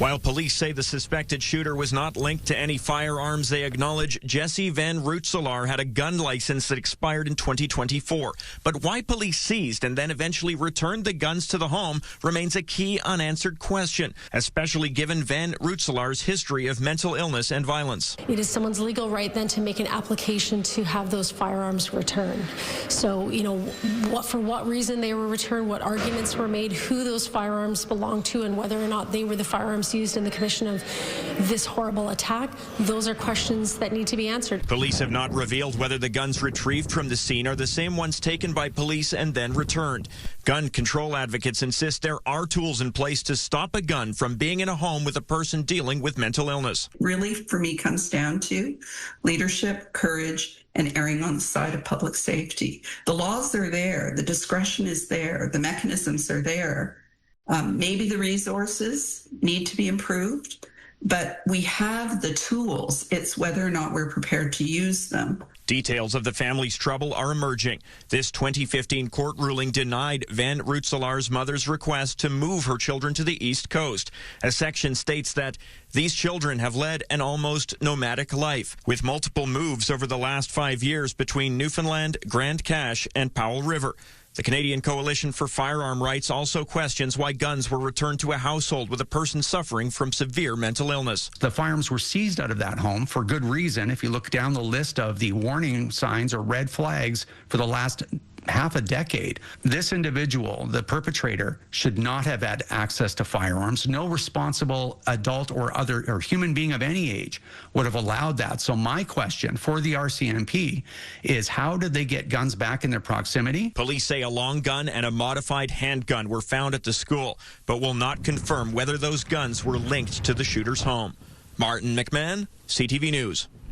While police say the suspected shooter was not linked to any firearms, they acknowledge Jesse Van Rootselaar had a gun license that expired in 2024. But why police seized and then eventually returned the guns to the home remains a key unanswered question, especially given Van Rootselaar's history of mental illness and violence. It is someone's legal right then to make an application to have those firearms returned. So, for what reason they were returned, what arguments were made, who those firearms belonged to, and whether or not they were the firearms used in the commission of this horrible attack, those are questions that need to be answered. Police have not revealed whether the guns retrieved from the scene are the same ones taken by police and then returned. Gun control advocates insist there are tools in place to stop a gun from being in a home with a person dealing with mental illness. Really, for me, comes down to leadership, courage, and erring on the side of public safety. The laws are there, the discretion is there, the mechanisms are there. Maybe the resources need to be improved, but we have the tools. It's whether or not we're prepared to use them. Details of the family's trouble are emerging. This 2015 court ruling denied Van Rootselaar's mother's request to move her children to the East Coast. A section states that these children have led an almost nomadic life, with multiple moves over the last 5 years between Newfoundland, Grande Cache, and Powell River. The Canadian Coalition for Firearm Rights also questions why guns were returned to a household with a person suffering from severe mental illness. The firearms were seized out of that home for good reason. If you look down the list of the warning signs or red flags for the last half a decade, this individual, the perpetrator, should not have had access to firearms. No responsible adult or human being of any age would have allowed that. So my question for the RCMP is, how did they get guns back in their proximity? Police say a long gun and a modified handgun were found at the school, but will not confirm whether those guns were linked to the shooter's home. Martin McMahon, CTV News.